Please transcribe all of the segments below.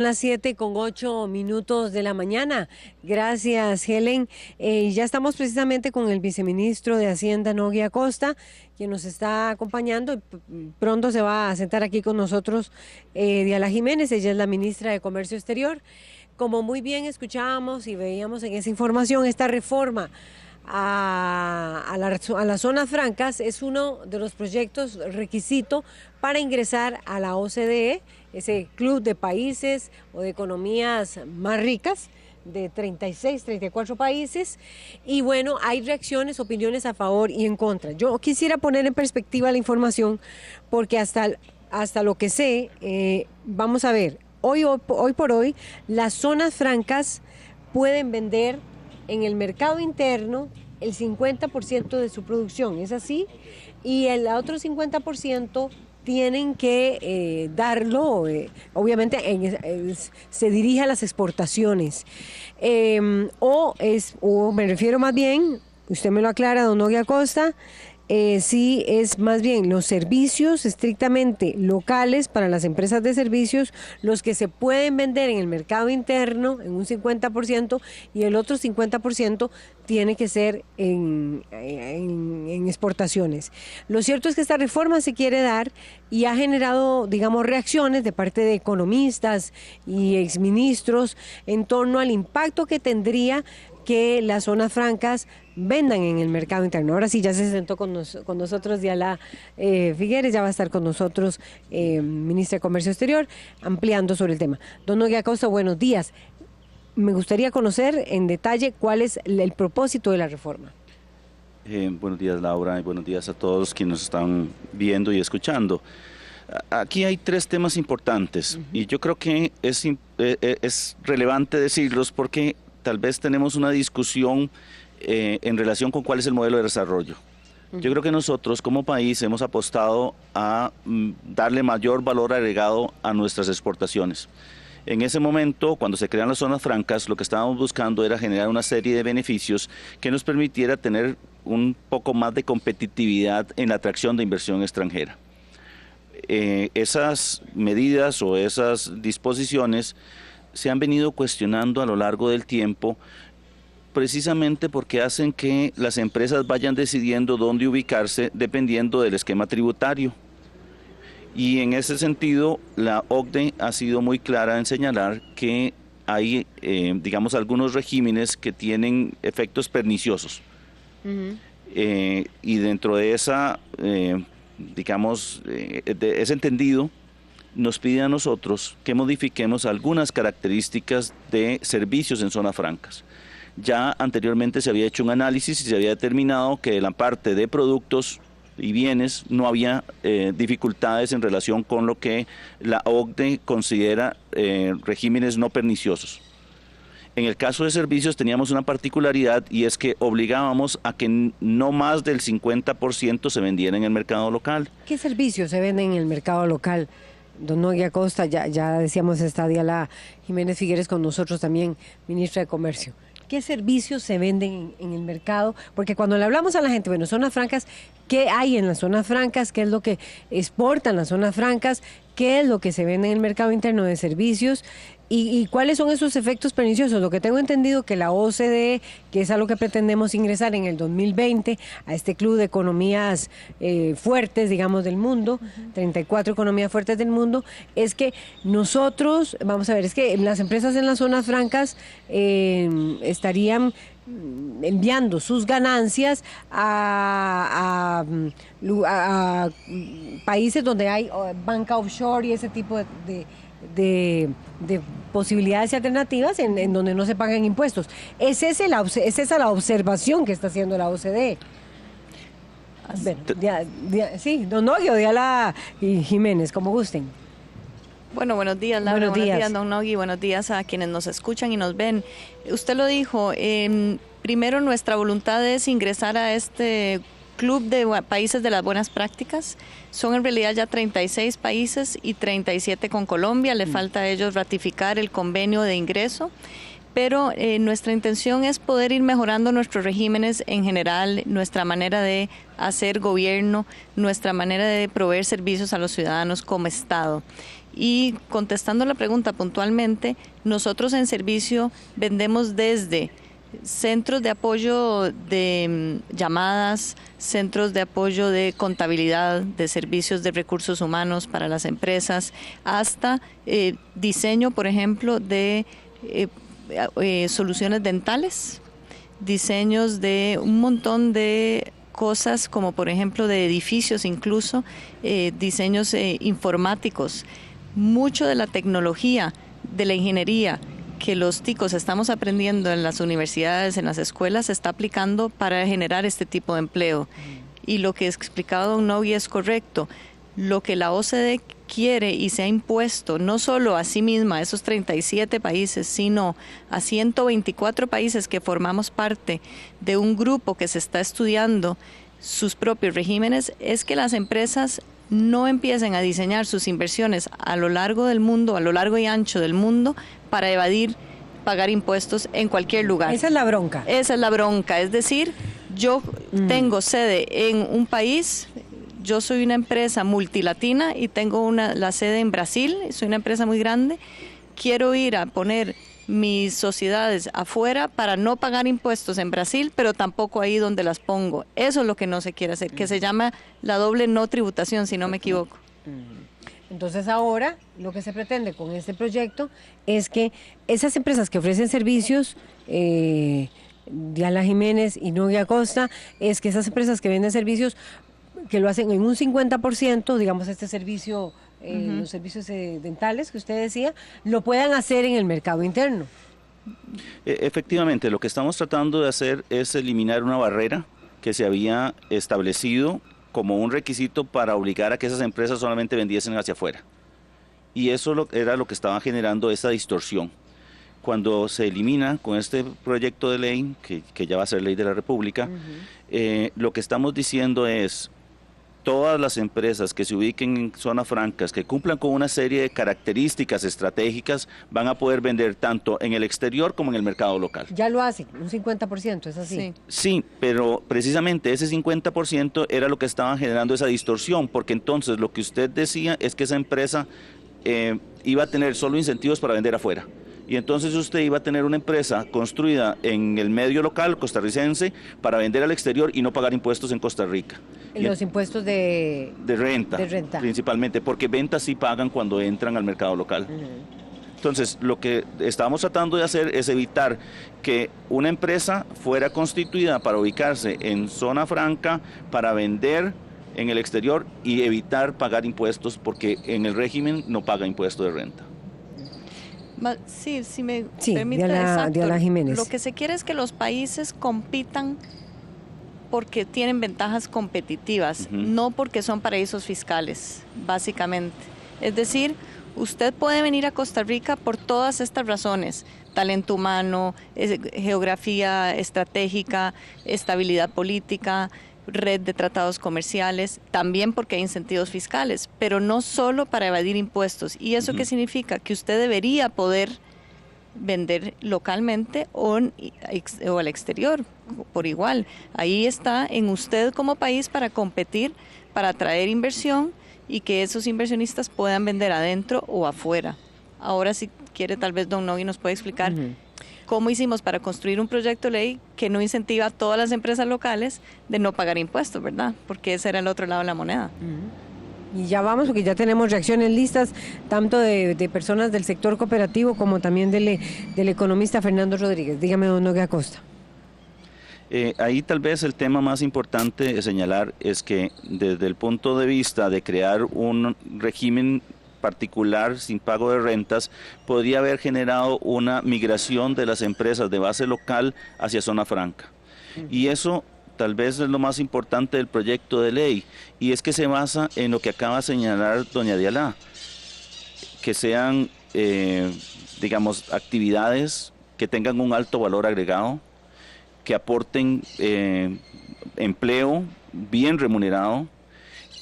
Las 7:08 de la mañana. Gracias, Helen. Ya estamos precisamente con el viceministro de Hacienda, Nogui Acosta, quien nos está acompañando. Pronto se va a sentar aquí con nosotros Diala Jiménez, ella es la ministra de Comercio Exterior. Como muy bien escuchábamos y veíamos en esa información, esta reforma a las zonas francas es uno de los proyectos requisito para ingresar a la OCDE, ese club de países o de economías más ricas de 36, 34 países. Y bueno, hay reacciones, opiniones a favor y en contra. Yo quisiera poner en perspectiva la información porque hasta lo que sé, vamos a ver, hoy por hoy las zonas francas pueden vender en el mercado interno el 50% de su producción, ¿es así? Y el otro 50% tienen que darlo, obviamente se dirige a las exportaciones. O me refiero más bien, usted me lo aclara, don Nogui Acosta, sí es más bien los servicios estrictamente locales para las empresas de servicios, los que se pueden vender en el mercado interno en un 50% y el otro 50% tiene que ser en exportaciones. Lo cierto es que esta reforma se quiere dar y ha generado, digamos, reacciones de parte de economistas y exministros en torno al impacto que tendría que las zonas francas vendan en el mercado interno. Ahora sí, ya se sentó con nosotros Diala Figueres, ya va a estar con nosotros ministra de Comercio Exterior, ampliando sobre el tema. Don Nogui Acosta, buenos días. Me gustaría conocer en detalle cuál es el propósito de la reforma. Buenos días, Laura, y buenos días a todos quienes nos están viendo y escuchando. Aquí hay tres temas importantes y yo creo que es relevante decirlos porque tal vez tenemos una discusión en relación con cuál es el modelo de desarrollo. Yo creo que nosotros como país hemos apostado a darle mayor valor agregado a nuestras exportaciones. En ese momento, cuando se crean las zonas francas, lo que estábamos buscando era generar una serie de beneficios que nos permitiera tener un poco más de competitividad en la atracción de inversión extranjera. Esas medidas o esas disposiciones se han venido cuestionando a lo largo del tiempo precisamente porque hacen que las empresas vayan decidiendo dónde ubicarse dependiendo del esquema tributario. Y en ese sentido, la OCDE ha sido muy clara en señalar que hay, digamos, algunos regímenes que tienen efectos perniciosos. Y dentro de esa, digamos, de ese entendido, nos pide a nosotros que modifiquemos algunas características de servicios en zonas francas. Ya anteriormente se había hecho un análisis y se había determinado que en la parte de productos y bienes no había dificultades en relación con lo que la OCDE considera regímenes no perniciosos. En el caso de servicios teníamos una particularidad y es que obligábamos a que no más del 50% se vendiera en el mercado local. ¿Qué servicios se venden en el mercado local? Don Nogui Acosta, ya decíamos, está Diala Jiménez Figueres con nosotros también, ministra de Comercio. ¿Qué servicios se venden en el mercado? Porque cuando le hablamos a la gente, bueno, zonas francas, ¿qué hay en las zonas francas? ¿Qué es lo que exportan las zonas francas? ¿Qué es lo que se vende en el mercado interno de servicios? ¿Y cuáles son esos efectos perniciosos? Lo que tengo entendido que la OCDE, que es a lo que pretendemos ingresar en el 2020, a este club de economías fuertes, digamos, del mundo, 34 economías fuertes del mundo, es que nosotros, vamos a ver, es que las empresas en las zonas francas estarían enviando sus ganancias a países donde hay banca offshore y ese tipo de posibilidades y alternativas en donde no se pagan impuestos. ¿Es esa la observación que está haciendo la OCDE? Bueno, sí, don Nogui o Diala Jiménez, como gusten. Bueno, buenos días, Laura. Buenos días, don Nogui. Buenos días a quienes nos escuchan y nos ven. Usted lo dijo, primero nuestra voluntad es ingresar a este club de países de las buenas prácticas. Son en realidad ya 36 países y 37 con Colombia. Le falta a ellos ratificar el convenio de ingreso. Pero nuestra intención es poder ir mejorando nuestros regímenes en general, nuestra manera de hacer gobierno, nuestra manera de proveer servicios a los ciudadanos como Estado. Y contestando la pregunta puntualmente, nosotros en servicio vendemos desde centros de apoyo de llamadas, centros de apoyo de contabilidad, de servicios de recursos humanos para las empresas, hasta diseño, por ejemplo, de soluciones dentales, diseños de un montón de cosas como por ejemplo de edificios incluso, diseños informáticos. Mucho de la tecnología, de la ingeniería que los ticos estamos aprendiendo en las universidades, en las escuelas, se está aplicando para generar este tipo de empleo. Y lo que ha explicado don Nogui es correcto. Lo que la OCDE quiere y se ha impuesto, no solo a sí misma, a esos 37 países, sino a 124 países que formamos parte de un grupo que se está estudiando sus propios regímenes, es que las empresas no empiecen a diseñar sus inversiones a lo largo del mundo, a lo largo y ancho del mundo, para evadir pagar impuestos en cualquier lugar. Esa es la bronca. Esa es la bronca, es decir, yo tengo sede en un país, yo soy una empresa multilatina y tengo la sede en Brasil, soy una empresa muy grande, quiero ir a poner mis sociedades afuera para no pagar impuestos en Brasil, pero tampoco ahí donde las pongo. Eso es lo que no se quiere hacer, que se llama la doble no tributación, si no me equivoco. Entonces ahora lo que se pretende con este proyecto es que esas empresas que ofrecen servicios, Diala Jiménez y Nogui Acosta, es que esas empresas que venden servicios, que lo hacen en un 50%, digamos este servicio, los servicios dentales que usted decía, lo puedan hacer en el mercado interno. Efectivamente, lo que estamos tratando de hacer es eliminar una barrera que se había establecido como un requisito para obligar a que esas empresas solamente vendiesen hacia afuera. Y eso era lo que estaba generando esa distorsión. Cuando se elimina con este proyecto de ley, que ya va a ser ley de la República, lo que estamos diciendo es: todas las empresas que se ubiquen en zonas francas, que cumplan con una serie de características estratégicas, van a poder vender tanto en el exterior como en el mercado local. Ya lo hacen, un 50%, ¿es así? Sí, pero precisamente ese 50% era lo que estaba generando esa distorsión, porque entonces lo que usted decía es que esa empresa iba a tener solo incentivos para vender afuera. Y entonces usted iba a tener una empresa construida en el medio local costarricense para vender al exterior y no pagar impuestos en Costa Rica. Los impuestos de renta. Principalmente, porque ventas sí pagan cuando entran al mercado local. Entonces, lo que estábamos tratando de hacer es evitar que una empresa fuera constituida para ubicarse en zona franca, para vender en el exterior y evitar pagar impuestos, porque en el régimen no paga impuesto de renta. Sí, si me permite, Diala Jiménez. Lo que se quiere es que los países compitan porque tienen ventajas competitivas, no porque son paraísos fiscales, básicamente. Es decir, usted puede venir a Costa Rica por todas estas razones: talento humano, geografía estratégica, estabilidad política, red de tratados comerciales, también porque hay incentivos fiscales, pero no solo para evadir impuestos. ¿Y eso qué significa? Que usted debería poder vender localmente o al exterior por igual. Ahí está en usted como país para competir, para atraer inversión y que esos inversionistas puedan vender adentro o afuera. Ahora, si quiere, tal vez don Nogui nos puede explicar cómo hicimos para construir un proyecto de ley que no incentiva a todas las empresas locales de no pagar impuestos, ¿verdad? Porque ese era el otro lado de la moneda. Y ya vamos, porque ya tenemos reacciones listas, tanto de personas del sector cooperativo como también del economista Fernando Rodríguez. Dígame, don Nogui Acosta. Ahí tal vez el tema más importante de señalar es que desde el punto de vista de crear un régimen particular sin pago de rentas, podría haber generado una migración de las empresas de base local hacia zona franca. Y eso tal vez es lo más importante del proyecto de ley, y es que se basa en lo que acaba de señalar doña Diala, que sean, digamos, actividades que tengan un alto valor agregado, que aporten empleo bien remunerado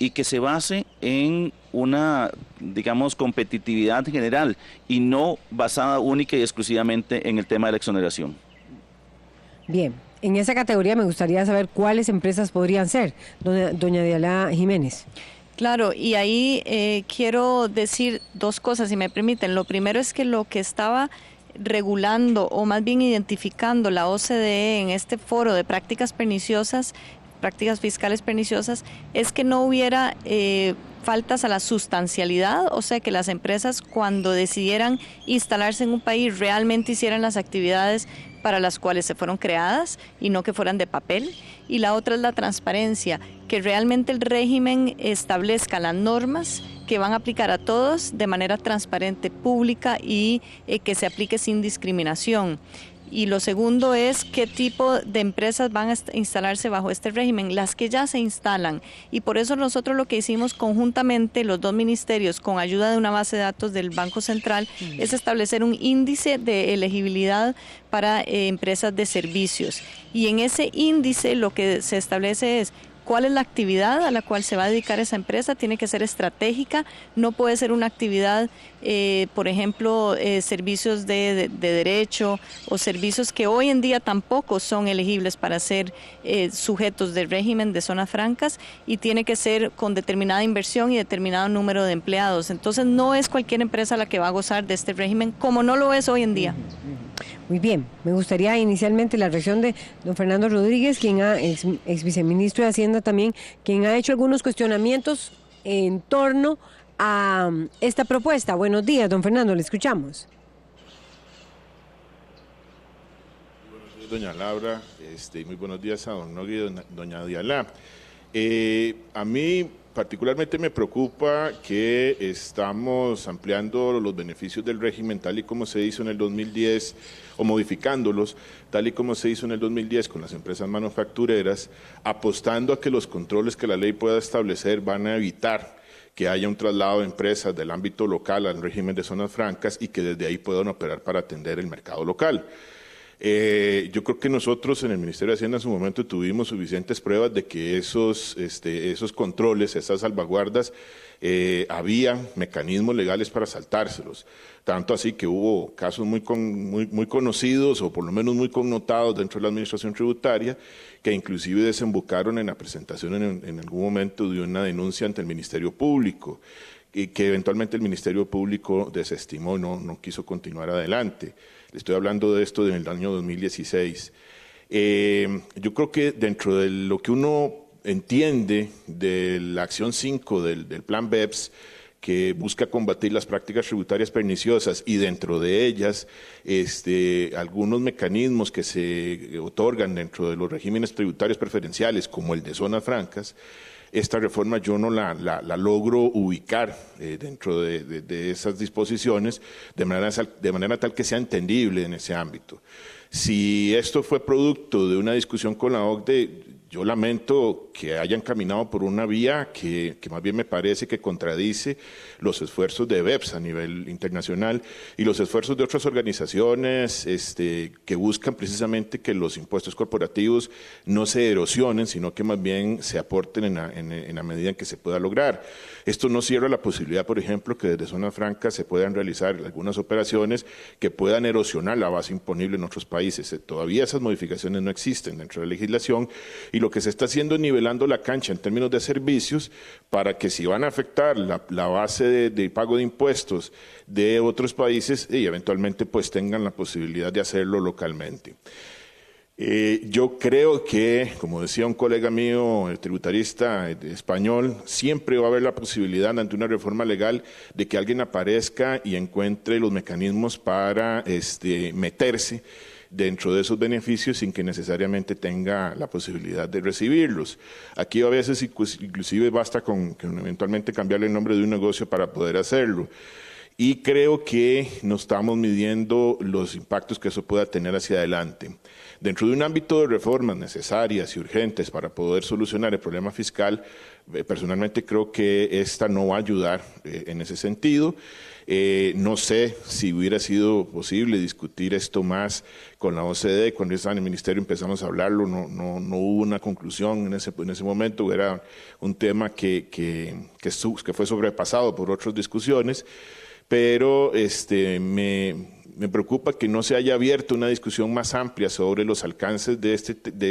y que se base en una, digamos, competitividad general y no basada única y exclusivamente en el tema de la exoneración. Bien, en esa categoría me gustaría saber cuáles empresas podrían ser, doña Diala Jiménez. Claro, y ahí quiero decir dos cosas, si me permiten. Lo primero es que lo que estaba regulando o más bien identificando la OCDE en este foro de prácticas perniciosas, prácticas fiscales perniciosas, es que no hubiera faltas a la sustancialidad, o sea, que las empresas cuando decidieran instalarse en un país realmente hicieran las actividades para las cuales se fueron creadas y no que fueran de papel. Y la otra es la transparencia, que realmente el régimen establezca las normas que van a aplicar a todos de manera transparente, pública y que se aplique sin discriminación. Y lo segundo es qué tipo de empresas van a instalarse bajo este régimen, las que ya se instalan. Y por eso nosotros lo que hicimos conjuntamente, los dos ministerios, con ayuda de una base de datos del Banco Central, es establecer un índice de elegibilidad para empresas de servicios. Y en ese índice lo que se establece es cuál es la actividad a la cual se va a dedicar esa empresa, tiene que ser estratégica, no puede ser una actividad, por ejemplo, servicios de derecho o servicios que hoy en día tampoco son elegibles para ser sujetos del régimen de zonas francas, y tiene que ser con determinada inversión y determinado número de empleados. Entonces no es cualquier empresa la que va a gozar de este régimen, como no lo es hoy en día. Muy bien, me gustaría inicialmente la reacción de don Fernando Rodríguez, quien ex viceministro de Hacienda también, quien ha hecho algunos cuestionamientos en torno a esta propuesta. Buenos días, don Fernando, le escuchamos. Buenos días, doña Laura, muy buenos días a don Nogui y doña Dialá. A mí particularmente me preocupa que estamos ampliando los beneficios del régimen tal y como se hizo en el 2010 o modificándolos tal y como se hizo en el 2010 con las empresas manufactureras, apostando a que los controles que la ley pueda establecer van a evitar que haya un traslado de empresas del ámbito local al régimen de zonas francas y que desde ahí puedan operar para atender el mercado local. Yo creo que nosotros en el Ministerio de Hacienda en su momento tuvimos suficientes pruebas de que esos controles, esas salvaguardas, había mecanismos legales para saltárselos. Tanto así que hubo casos muy conocidos o por lo menos muy connotados dentro de la Administración Tributaria que inclusive desembocaron en la presentación en algún momento de una denuncia ante el Ministerio Público y que eventualmente el Ministerio Público desestimó, no quiso continuar adelante. Le estoy hablando de esto en el año 2016. Yo creo que dentro de lo que uno entiende de la acción 5 del plan BEPS, que busca combatir las prácticas tributarias perniciosas y dentro de ellas algunos mecanismos que se otorgan dentro de los regímenes tributarios preferenciales, como el de zonas francas, esta reforma yo no la logro ubicar dentro de esas disposiciones de manera tal que sea entendible en ese ámbito. Si esto fue producto de una discusión con la OCDE, yo lamento que hayan caminado por una vía que más bien me parece que contradice los esfuerzos de BEPS a nivel internacional y los esfuerzos de otras organizaciones que buscan precisamente que los impuestos corporativos no se erosionen, sino que más bien se aporten en la medida en que se pueda lograr. Esto no cierra la posibilidad, por ejemplo, que desde zonas francas se puedan realizar algunas operaciones que puedan erosionar la base imponible en otros países. Todavía esas modificaciones no existen dentro de la legislación y lo que se está haciendo es nivelando la cancha en términos de servicios para que si van a afectar la base de pago de impuestos de otros países y eventualmente pues tengan la posibilidad de hacerlo localmente. Yo creo que, como decía un colega mío, el tributarista español, siempre va a haber la posibilidad ante una reforma legal de que alguien aparezca y encuentre los mecanismos para meterse dentro de esos beneficios sin que necesariamente tenga la posibilidad de recibirlos. Aquí a veces inclusive basta con eventualmente cambiarle el nombre de un negocio para poder hacerlo. Y creo que no estamos midiendo los impactos que eso pueda tener hacia adelante. Dentro de un ámbito de reformas necesarias y urgentes para poder solucionar el problema fiscal, personalmente creo que esta no va a ayudar en ese sentido. No sé si hubiera sido posible discutir esto más con la OCDE. Cuando yo estaba en el ministerio empezamos a hablarlo, no hubo una conclusión en ese momento. Era un tema que fue sobrepasado por otras discusiones, pero Me preocupa que no se haya abierto una discusión más amplia sobre los alcances de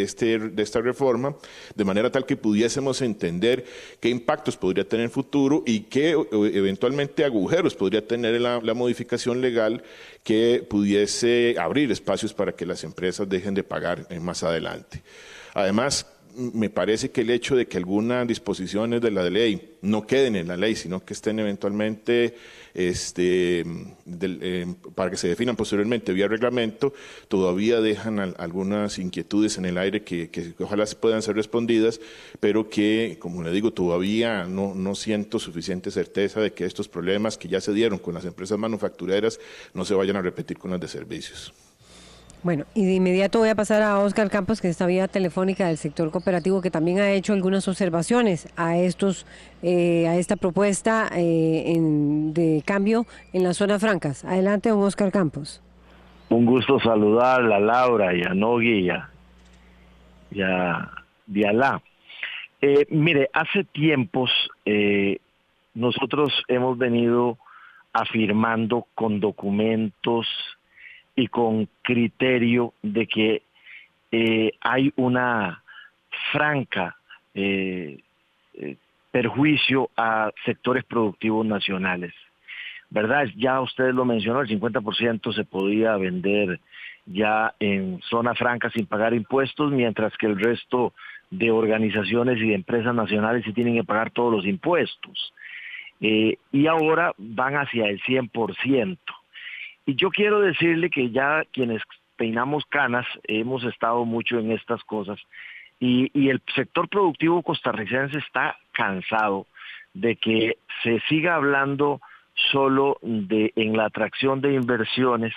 esta reforma, de manera tal que pudiésemos entender qué impactos podría tener en el futuro y qué eventualmente agujeros podría tener la modificación legal que pudiese abrir espacios para que las empresas dejen de pagar más adelante. Además, me parece que el hecho de que algunas disposiciones de la ley no queden en la ley, sino que estén eventualmente para que se definan posteriormente vía reglamento, todavía dejan algunas inquietudes en el aire que ojalá puedan ser respondidas, pero que, como le digo, todavía no siento suficiente certeza de que estos problemas que ya se dieron con las empresas manufactureras no se vayan a repetir con las de servicios. Bueno, y de inmediato voy a pasar a Óscar Campos, que está vía telefónica del sector cooperativo, que también ha hecho algunas observaciones a esta propuesta de cambio en las zonas francas. Adelante, don Óscar Campos. Un gusto saludarla, a Laura y a Nogui y a Dialá. Mire, hace tiempos nosotros hemos venido afirmando con documentos y con criterio de que hay una franca perjuicio a sectores productivos nacionales, ¿verdad? Ya usted lo mencionó, el 50% se podía vender ya en zona franca sin pagar impuestos, mientras que el resto de organizaciones y de empresas nacionales sí tienen que pagar todos los impuestos. Y ahora van hacia el 100%. Y yo quiero decirle que ya quienes peinamos canas hemos estado mucho en estas cosas y el sector productivo costarricense está cansado de que se siga hablando solo en la atracción de inversiones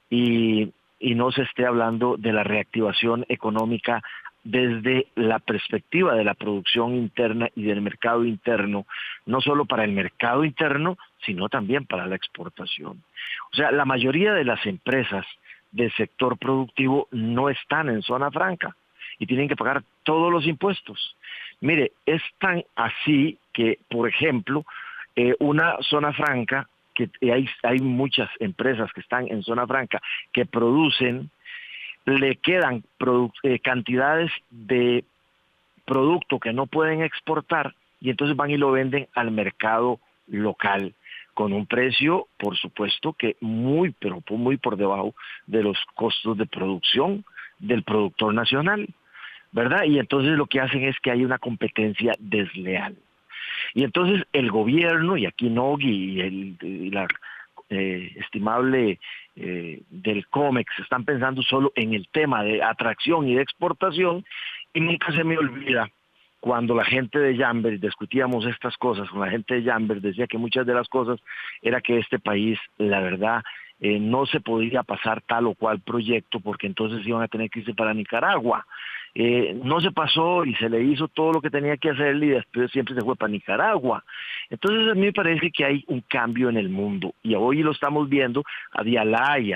y no se esté hablando de la reactivación económica desde la perspectiva de la producción interna y del mercado interno, no solo para el mercado interno, sino también para la exportación. O sea, la mayoría de las empresas del sector productivo no están en zona franca y tienen que pagar todos los impuestos. Mire, es tan así que, por ejemplo, una zona franca, que hay muchas empresas que están en zona franca que producen, le quedan cantidades de producto que no pueden exportar y entonces van y lo venden al mercado local con un precio, por supuesto, que muy por debajo de los costos de producción del productor nacional, ¿verdad? Y entonces lo que hacen es que hay una competencia desleal. Y entonces el gobierno, y aquí Nogui y la estimable del COMEX están pensando solo en el tema de atracción y de exportación, y nunca se me olvida cuando la gente de Jambers discutíamos estas cosas con la gente de Jambers, decía que muchas de las cosas era que este país, la verdad, no se podía pasar tal o cual proyecto porque entonces iban a tener que irse para Nicaragua. No se pasó y se le hizo todo lo que tenía que hacer y después siempre se fue para Nicaragua. Entonces a mí me parece que hay un cambio en el mundo y hoy lo estamos viendo a Dialá y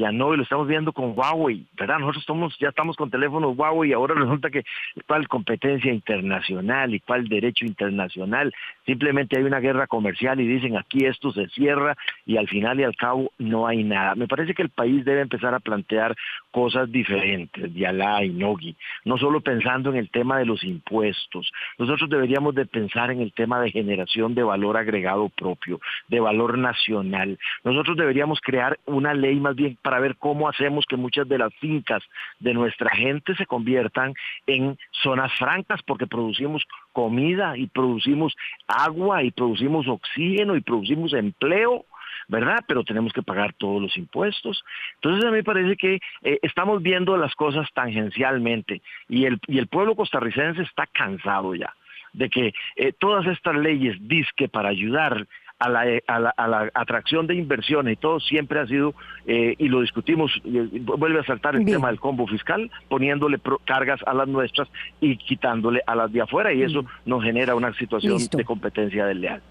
a Novi, lo estamos viendo con Huawei, ¿verdad? Nosotros ya estamos con teléfonos Huawei y ahora resulta que cuál competencia internacional y cuál derecho internacional, simplemente hay una guerra comercial y dicen aquí esto se cierra y al final y al cabo no hay nada. Me parece que el país debe empezar a plantear cosas diferentes, Dialá y Nogui, no solo pensando en el tema de los impuestos. Nosotros deberíamos de pensar en el tema de generación de valor agregado propio, de valor nacional. Nosotros deberíamos crear una ley más bien para ver cómo hacemos que muchas de las fincas de nuestra gente se conviertan en zonas francas, porque producimos comida y producimos agua y producimos oxígeno y producimos empleo, ¿verdad? Pero tenemos que pagar todos los impuestos. Entonces a mí me parece que estamos viendo las cosas tangencialmente y el pueblo costarricense está cansado ya de que todas estas leyes dizque para ayudar a la atracción de inversiones y todo siempre ha sido, y lo discutimos, vuelve a saltar el tema del combo fiscal, poniéndole cargas a las nuestras y quitándole a las de afuera, y eso nos genera una situación de competencia desleal.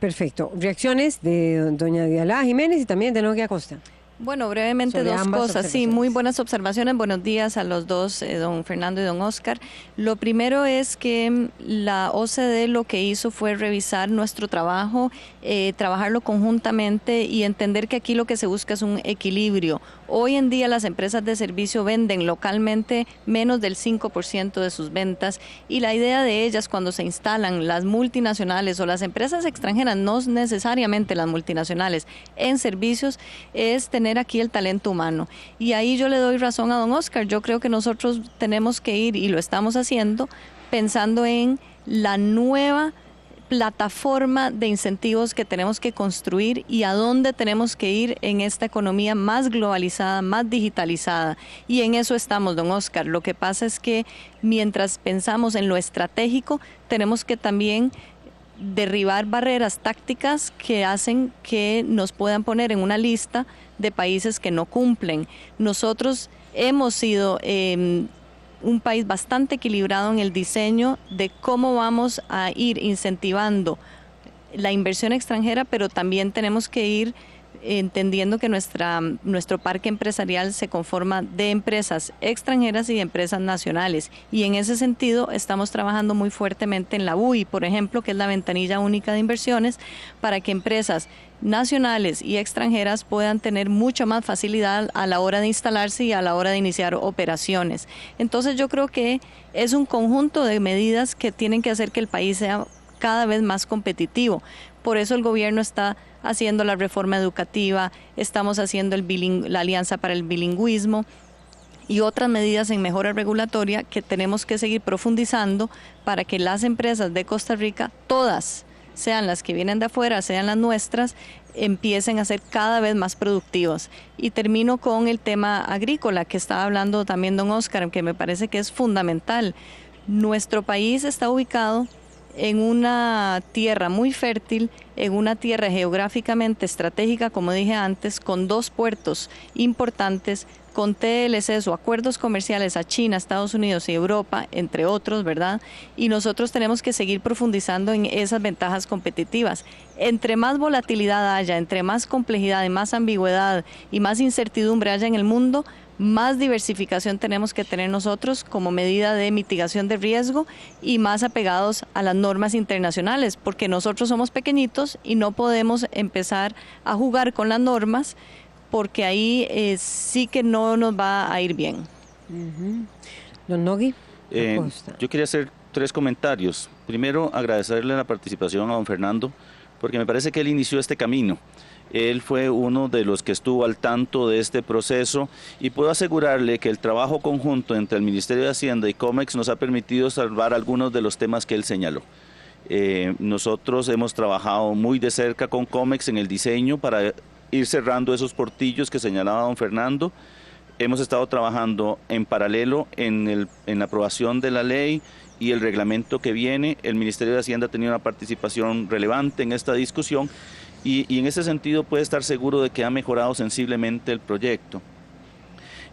Perfecto. Reacciones de doña Dialá Jiménez y también de Nogui Acosta. Bueno, brevemente dos cosas. Sí, muy buenas observaciones. Buenos días a los dos, don Fernando y don Oscar. Lo primero es que la OCDE lo que hizo fue revisar nuestro trabajo, trabajarlo conjuntamente y entender que aquí lo que se busca es un equilibrio. Hoy en día las empresas de servicio venden localmente menos del 5% de sus ventas y la idea de ellas cuando se instalan las multinacionales o las empresas extranjeras, no necesariamente las multinacionales, en servicios, es tener aquí el talento humano. Y ahí yo le doy razón a don Oscar. Yo creo que nosotros tenemos que ir, y lo estamos haciendo, pensando en la nueva plataforma de incentivos que tenemos que construir y a dónde tenemos que ir en esta economía más globalizada, más digitalizada. Y en eso estamos, don Oscar. Lo que pasa es que mientras pensamos en lo estratégico, tenemos que también derribar barreras tácticas que hacen que nos puedan poner en una lista de países que no cumplen. Nosotros hemos sido un país bastante equilibrado en el diseño de cómo vamos a ir incentivando la inversión extranjera, pero también tenemos que ir entendiendo que nuestro parque empresarial se conforma de empresas extranjeras y de empresas nacionales. Y en ese sentido estamos trabajando muy fuertemente en la UI, por ejemplo, que es la ventanilla única de inversiones, para que empresas nacionales y extranjeras puedan tener mucha más facilidad a la hora de instalarse y a la hora de iniciar operaciones. Entonces yo creo que es un conjunto de medidas que tienen que hacer que el país sea cada vez más competitivo. Por eso el gobierno está haciendo la reforma educativa, estamos haciendo la Alianza para el Bilingüismo y otras medidas en mejora regulatoria que tenemos que seguir profundizando para que las empresas de Costa Rica, todas, sean las que vienen de afuera, sean las nuestras, empiecen a ser cada vez más productivos. Y termino con el tema agrícola que estaba hablando también don Oscar, que me parece que es fundamental. Nuestro país está ubicado en una tierra muy fértil, en una tierra geográficamente estratégica, como dije antes, con 2 puertos importantes, con TLCs o acuerdos comerciales a China, Estados Unidos y Europa, entre otros, ¿verdad? Y nosotros tenemos que seguir profundizando en esas ventajas competitivas. Entre más volatilidad haya, entre más complejidad y más ambigüedad y más incertidumbre haya en el mundo, más diversificación tenemos que tener nosotros como medida de mitigación de riesgo y más apegados a las normas internacionales, porque nosotros somos pequeñitos y no podemos empezar a jugar con las normas, porque ahí sí que no nos va a ir bien. Don Nogui. Yo quería hacer 3 comentarios. Primero, agradecerle la participación a don Fernando, porque me parece que él inició este camino. Él fue uno de los que estuvo al tanto de este proceso y puedo asegurarle que el trabajo conjunto entre el Ministerio de Hacienda y COMEX nos ha permitido salvar algunos de los temas que él señaló. Nosotros hemos trabajado muy de cerca con COMEX en el diseño para ir cerrando esos portillos que señalaba don Fernando. Hemos estado trabajando en paralelo en la aprobación de la ley y el reglamento que viene. El Ministerio de Hacienda ha tenido una participación relevante en esta discusión y en ese sentido puede estar seguro de que ha mejorado sensiblemente el proyecto.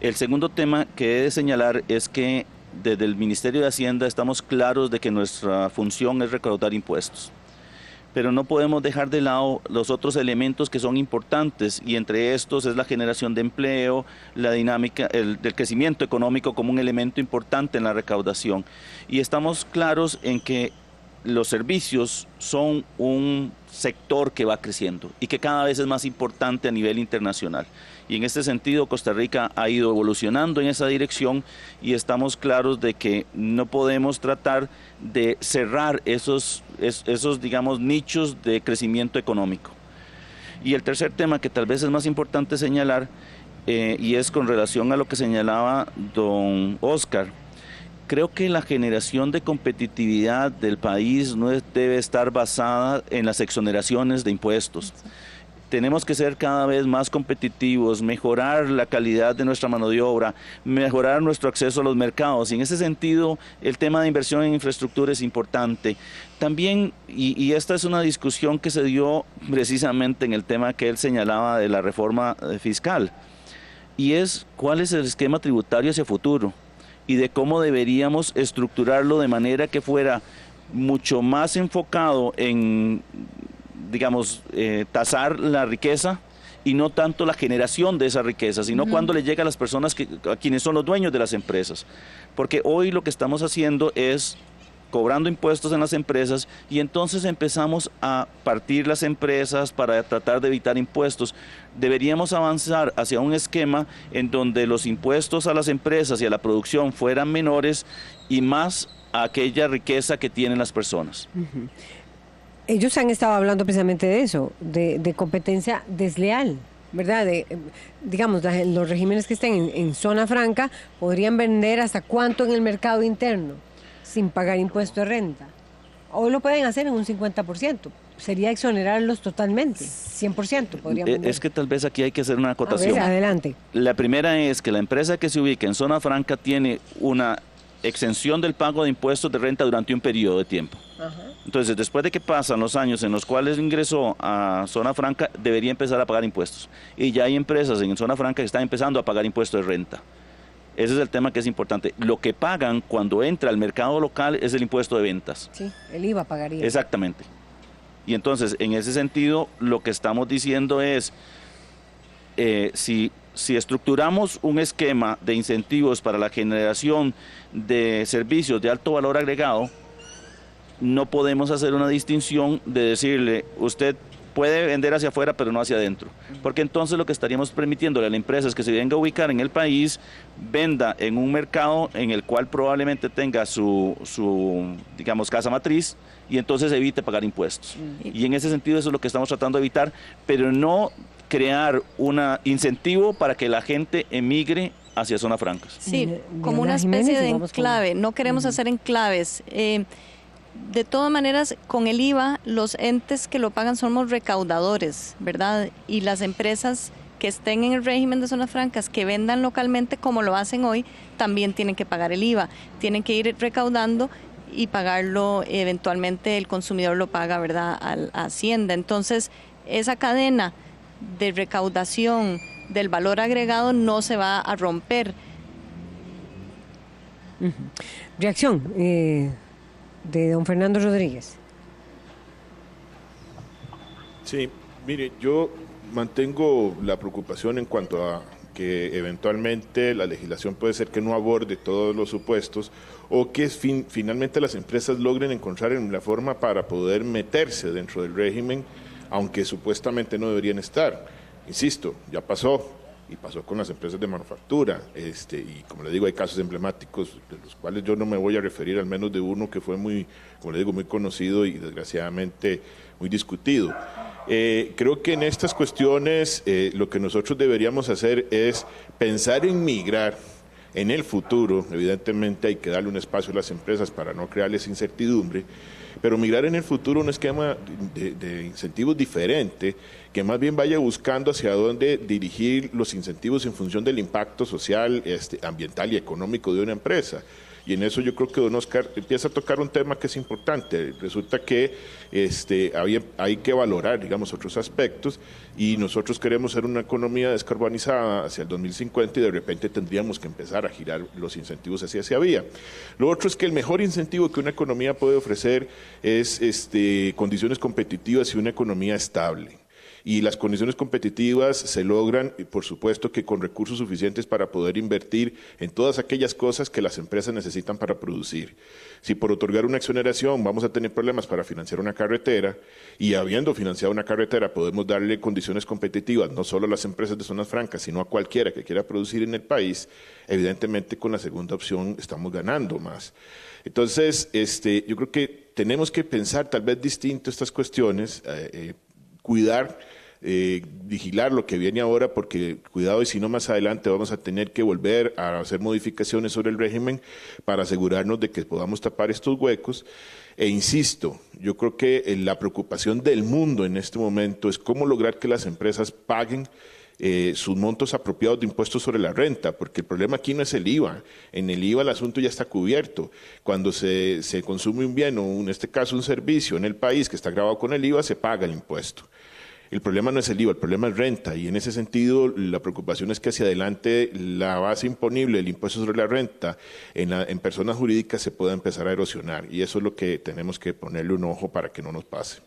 El segundo tema que he de señalar es que desde el Ministerio de Hacienda estamos claros de que nuestra función es recaudar impuestos, pero no podemos dejar de lado los otros elementos que son importantes y entre estos es la generación de empleo, la dinámica del crecimiento económico como un elemento importante en la recaudación. Y estamos claros en que los servicios son un sector que va creciendo y que cada vez es más importante a nivel internacional. Y en este sentido Costa Rica ha ido evolucionando en esa dirección y estamos claros de que no podemos tratar de cerrar esos digamos, nichos de crecimiento económico. Y el tercer tema que tal vez es más importante señalar y es con relación a lo que señalaba don Oscar. Creo que la generación de competitividad del país no debe estar basada en las exoneraciones de impuestos. Tenemos que ser cada vez más competitivos, mejorar la calidad de nuestra mano de obra, mejorar nuestro acceso a los mercados. Y en ese sentido, el tema de inversión en infraestructura es importante. También, y esta es una discusión que se dio precisamente en el tema que él señalaba de la reforma fiscal, y es cuál es el esquema tributario hacia futuro y de cómo deberíamos estructurarlo de manera que fuera mucho más enfocado en, digamos, tasar la riqueza y no tanto la generación de esa riqueza, sino cuando le llega a las personas a quienes son los dueños de las empresas. Porque hoy lo que estamos haciendo es cobrando impuestos en las empresas y entonces empezamos a partir las empresas para tratar de evitar impuestos. Deberíamos avanzar hacia un esquema en donde los impuestos a las empresas y a la producción fueran menores y más a aquella riqueza que tienen las personas. Ellos han estado hablando precisamente de eso, de competencia desleal, ¿verdad? Digamos, los regímenes que estén en zona franca podrían vender hasta cuánto en el mercado interno sin pagar impuesto de renta. Hoy lo pueden hacer en un 50%. Sería exonerarlos totalmente, 100% podrían vender. Es que tal vez aquí hay que hacer una acotación. A ver, adelante. La primera es que la empresa que se ubica en zona franca tiene una exención del pago de impuestos de renta durante un periodo de tiempo. Entonces, después de que pasan los años en los cuales ingresó a zona franca, debería empezar a pagar impuestos. Y ya hay empresas en zona franca que están empezando a pagar impuestos de renta. Ese es el tema que es importante. Lo que pagan cuando entra al mercado local es el impuesto de ventas. Sí, el IVA pagaría. Exactamente. Y entonces, en ese sentido, lo que estamos diciendo es, si estructuramos un esquema de incentivos para la generación de servicios de alto valor agregado, no podemos hacer una distinción de decirle, usted puede vender hacia afuera, pero no hacia adentro. Porque entonces lo que estaríamos permitiéndole a la empresa es que se venga a ubicar en el país, venda en un mercado en el cual probablemente tenga su digamos, casa matriz, y entonces evite pagar impuestos. Y en ese sentido eso es lo que estamos tratando de evitar, pero no crear un incentivo para que la gente emigre hacia zonas francas. Sí, como una especie de enclave. No queremos hacer enclaves. De todas maneras, con el IVA, los entes que lo pagan somos recaudadores, ¿verdad? Y las empresas que estén en el régimen de zonas francas, que vendan localmente como lo hacen hoy, también tienen que pagar el IVA. Tienen que ir recaudando y pagarlo, eventualmente el consumidor lo paga, ¿verdad?, a Hacienda. Entonces, esa cadena de recaudación del valor agregado no se va a romper. Reacción de don Fernando Rodríguez. Sí, mire, yo mantengo la preocupación en cuanto a que eventualmente la legislación puede ser que no aborde todos los supuestos o que finalmente las empresas logren encontrar la forma para poder meterse dentro del régimen, aunque supuestamente no deberían estar. Insisto, ya pasó. Y pasó con las empresas de manufactura, y como le digo, hay casos emblemáticos de los cuales yo no me voy a referir, al menos de uno que fue muy, como le digo, muy conocido y desgraciadamente muy discutido. Creo que en estas cuestiones lo que nosotros deberíamos hacer es pensar en migrar en el futuro. Evidentemente hay que darle un espacio a las empresas para no crearles incertidumbre, pero migrar en el futuro un esquema de incentivos diferente, que más bien vaya buscando hacia dónde dirigir los incentivos en función del impacto social, ambiental y económico de una empresa. Y en eso yo creo que don Oscar empieza a tocar un tema que es importante. Resulta que hay que valorar, digamos, otros aspectos, y nosotros queremos ser una economía descarbonizada hacia el 2050 y de repente tendríamos que empezar a girar los incentivos hacia esa vía. Lo otro es que el mejor incentivo que una economía puede ofrecer es condiciones competitivas y una economía estable. Y las condiciones competitivas se logran, por supuesto, que con recursos suficientes para poder invertir en todas aquellas cosas que las empresas necesitan para producir. Si por otorgar una exoneración vamos a tener problemas para financiar una carretera, y habiendo financiado una carretera podemos darle condiciones competitivas no solo a las empresas de zonas francas, sino a cualquiera que quiera producir en el país, evidentemente con la segunda opción estamos ganando más. Entonces, yo creo que tenemos que pensar tal vez distinto estas cuestiones, cuidar, vigilar lo que viene ahora, porque cuidado y si no más adelante vamos a tener que volver a hacer modificaciones sobre el régimen para asegurarnos de que podamos tapar estos huecos. E insisto, yo creo que la preocupación del mundo en este momento es cómo lograr que las empresas paguen sus montos apropiados de impuestos sobre la renta, porque el problema aquí no es el IVA. En el IVA el asunto ya está cubierto. Cuando se consume un bien o en este caso un servicio en el país que está grabado con el IVA, se paga el impuesto. El problema no es el IVA, el problema es renta, y en ese sentido la preocupación es que hacia adelante la base imponible del impuesto sobre la renta en personas jurídicas se pueda empezar a erosionar, y eso es lo que tenemos que ponerle un ojo para que no nos pase.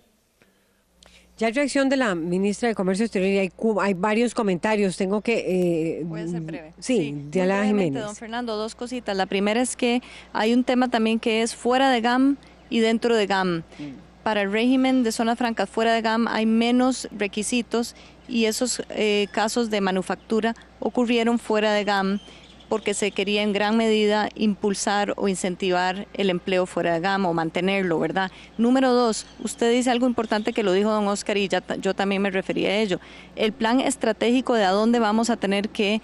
Ya hay reacción de la ministra de Comercio Exterior y hay varios comentarios. Tengo que... Puede ser breve. Sí, Diala Jiménez. Don Fernando, dos cositas. La primera es que hay un tema también que es fuera de GAM y dentro de GAM. Para el régimen de zonas francas fuera de GAM hay menos requisitos y esos casos de manufactura ocurrieron fuera de GAM porque se quería en gran medida impulsar o incentivar el empleo fuera de GAM o mantenerlo, ¿verdad? Número dos, usted dice algo importante que lo dijo don Oscar y yo también me refería a ello. El plan estratégico de a dónde vamos a tener que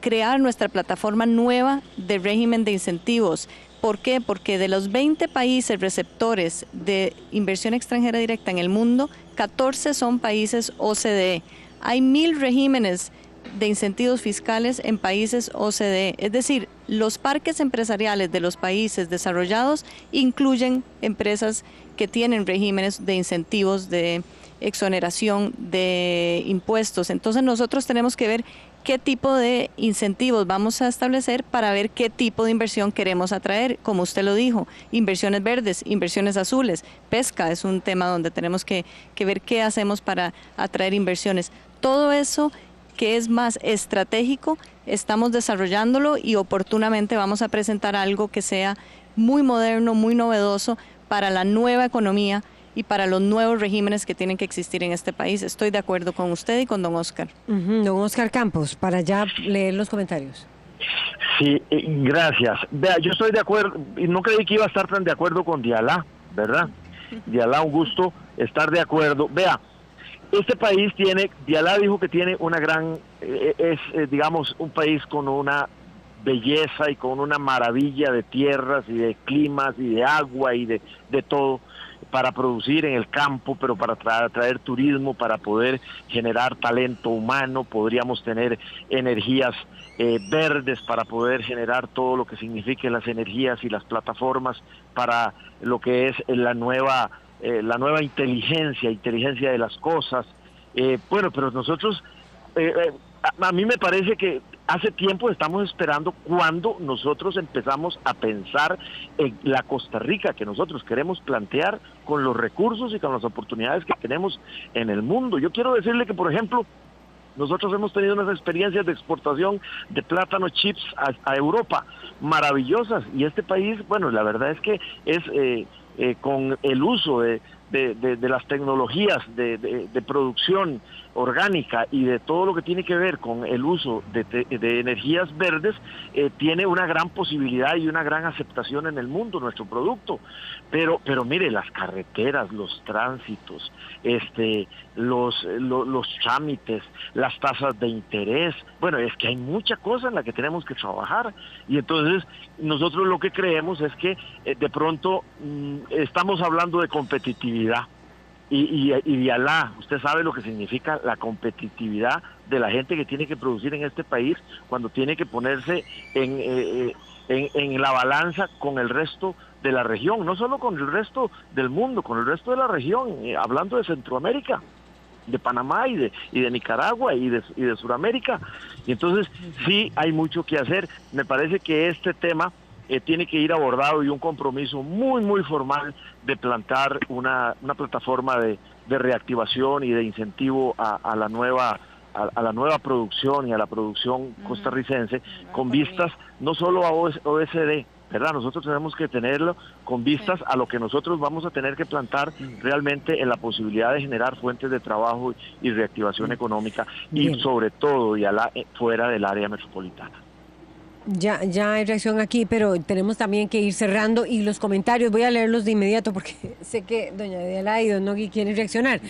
crear nuestra plataforma nueva de régimen de incentivos. ¿Por qué? Porque de los 20 países receptores de inversión extranjera directa en el mundo, 14 son países OCDE. Hay 1.000 regímenes de incentivos fiscales en países OCDE. Es decir, los parques empresariales de los países desarrollados incluyen empresas que tienen regímenes de incentivos de exoneración de impuestos. Entonces nosotros tenemos que ver qué tipo de incentivos vamos a establecer para ver qué tipo de inversión queremos atraer. Como usted lo dijo, inversiones verdes, inversiones azules, pesca es un tema donde tenemos que ver qué hacemos para atraer inversiones. Todo eso que es más estratégico, estamos desarrollándolo y oportunamente vamos a presentar algo que sea muy moderno, muy novedoso para la nueva economía y para los nuevos regímenes que tienen que existir en este país. Estoy de acuerdo con usted y con don Oscar. Don Oscar Campos, para ya leer los comentarios. Sí, gracias. Vea, yo estoy de acuerdo, y no creí que iba a estar tan de acuerdo con Diala, ¿verdad? Diala, un gusto estar de acuerdo. Vea, este país tiene, Diala dijo que tiene una gran, digamos, un país con una belleza y con una maravilla de tierras y de climas y de agua y de todo para producir en el campo, pero para traer turismo, para poder generar talento humano, podríamos tener energías verdes para poder generar todo lo que signifique las energías y las plataformas para lo que es la nueva inteligencia de las cosas. Bueno, pero nosotros, a mí me parece que hace tiempo estamos esperando cuando nosotros empezamos a pensar en la Costa Rica que nosotros queremos plantear con los recursos y con las oportunidades que tenemos en el mundo. Yo quiero decirle que, por ejemplo, nosotros hemos tenido unas experiencias de exportación de plátano chips a Europa maravillosas, y este país, bueno, la verdad es que es con el uso de las tecnologías de producción orgánica y de todo lo que tiene que ver con el uso de energías verdes, tiene una gran posibilidad y una gran aceptación en el mundo nuestro producto. Pero mire, las carreteras, los tránsitos, los trámites, las tasas de interés, bueno, es que hay mucha cosa en la que tenemos que trabajar, y entonces nosotros lo que creemos es que de pronto estamos hablando de competitividad. Y Diala, usted sabe lo que significa la competitividad de la gente que tiene que producir en este país cuando tiene que ponerse en la balanza con el resto de la región, no solo con el resto del mundo, con el resto de la región, hablando de Centroamérica, de Panamá y de Nicaragua y de Sudamérica. Y entonces sí hay mucho que hacer. Me parece que este tema tiene que ir abordado, y un compromiso muy, muy formal de plantar una plataforma de reactivación y de incentivo a la nueva producción y a la producción costarricense, con vistas no solo a OECD, ¿verdad? Nosotros tenemos que tenerlo con vistas a lo que nosotros vamos a tener que plantar realmente en la posibilidad de generar fuentes de trabajo y reactivación económica, y sobre todo fuera del área metropolitana. Ya hay reacción aquí, pero tenemos también que ir cerrando, y los comentarios voy a leerlos de inmediato porque sé que doña Diala y don Nogui quieren reaccionar.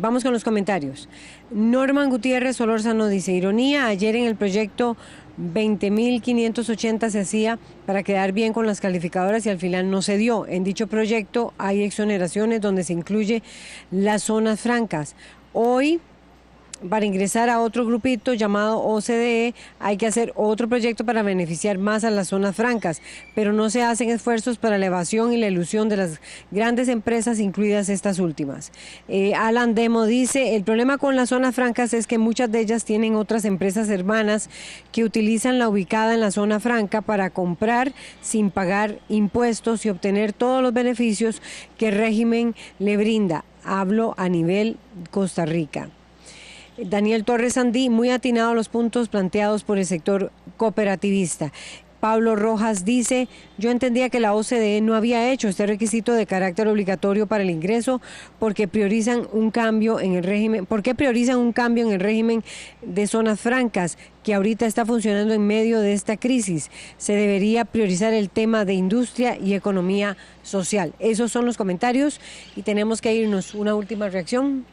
Vamos con los comentarios. Norman Gutiérrez Solórzano dice: ironía, ayer en el proyecto 20.580 se hacía para quedar bien con las calificadoras y al final no se dio. En dicho proyecto hay exoneraciones donde se incluye las zonas francas. Hoy, para ingresar a otro grupito llamado OCDE, hay que hacer otro proyecto para beneficiar más a las zonas francas, pero no se hacen esfuerzos para la evasión y la ilusión de las grandes empresas, incluidas estas últimas. Alan Demo dice: el problema con las zonas francas es que muchas de ellas tienen otras empresas hermanas que utilizan la ubicada en la zona franca para comprar sin pagar impuestos y obtener todos los beneficios que el régimen le brinda. hablo a nivel Costa Rica. Daniel Torres Sandí, muy atinado a los puntos planteados por el sector cooperativista. Pablo Rojas dice, yo entendía que la OCDE no había hecho este requisito de carácter obligatorio para el ingreso porque priorizan un cambio en el régimen. ¿Por qué priorizan un cambio en el régimen de zonas francas que ahorita está funcionando en medio de esta crisis? Se debería priorizar el tema de industria y economía social. Esos son los comentarios y tenemos que irnos. Una última reacción.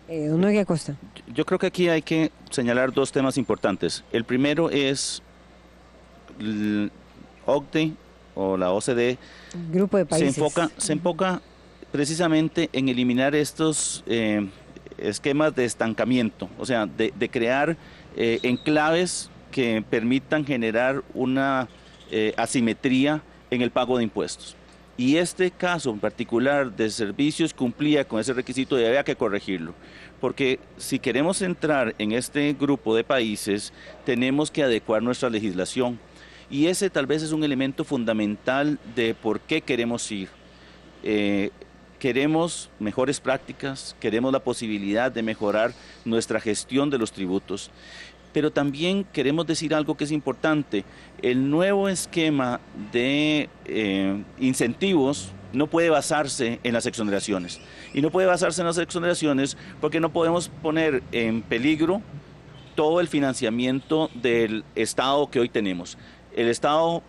Don Nogui Acosta. Yo creo que aquí hay que señalar dos temas importantes. El primero es el OCDE o la OCDE, grupo de países, se enfoca precisamente en eliminar estos esquemas de estancamiento, o sea, de crear enclaves que permitan generar una asimetría en el pago de impuestos. Y este caso en particular de servicios cumplía con ese requisito y había que corregirlo. Porque si queremos entrar en este grupo de países, tenemos que adecuar nuestra legislación. Y ese tal vez es un elemento fundamental de por qué queremos ir. Queremos mejores prácticas, queremos la posibilidad de mejorar nuestra gestión de los tributos. Pero también queremos decir algo que es importante. El nuevo esquema de incentivos no puede basarse en las exoneraciones. Y no puede basarse en las exoneraciones porque no podemos poner en peligro todo el financiamiento del Estado que hoy tenemos. El Estado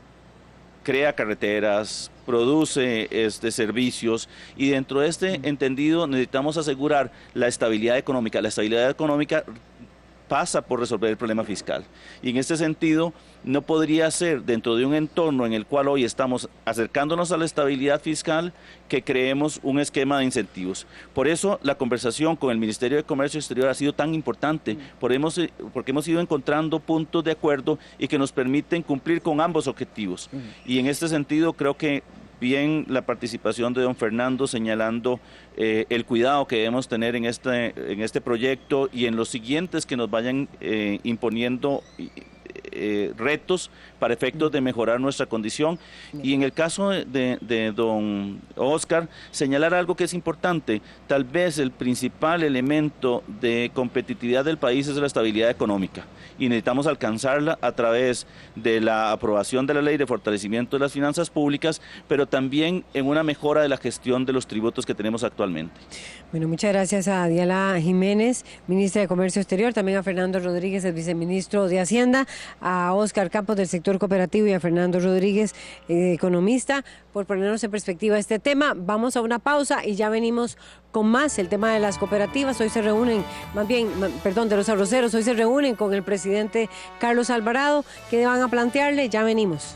crea carreteras, produce servicios y dentro de este entendido necesitamos asegurar la estabilidad económica. La estabilidad económica pasa por resolver el problema fiscal. Y en este sentido, no podría ser dentro de un entorno en el cual hoy estamos acercándonos a la estabilidad fiscal que creemos un esquema de incentivos. Por eso la conversación con el Ministerio de Comercio Exterior ha sido tan importante, porque hemos ido encontrando puntos de acuerdo y que nos permiten cumplir con ambos objetivos. Y en este sentido creo que bien la participación de don Fernando señalando el cuidado que debemos tener en este proyecto y en los siguientes que nos vayan imponiendo retos para efectos de mejorar nuestra condición. Y en el caso de don Oscar, señalar algo que es importante. Tal vez el principal elemento de competitividad del país es la estabilidad económica y necesitamos alcanzarla a través de la aprobación de la ley de fortalecimiento de las finanzas públicas, pero también en una mejora de la gestión de los tributos que tenemos actualmente. Bueno, muchas gracias a Diala Jiménez, ministra de Comercio Exterior, también a Fernando Rodríguez, el viceministro de Hacienda, a Oscar Campos del sector cooperativo y a Fernando Rodríguez, economista, por ponernos en perspectiva este tema. Vamos a una pausa y ya venimos con más. El tema de las cooperativas, hoy se reúnen, de los arroceros, hoy se reúnen con el presidente Carlos Alvarado. ¿Qué van a plantearle? Ya venimos.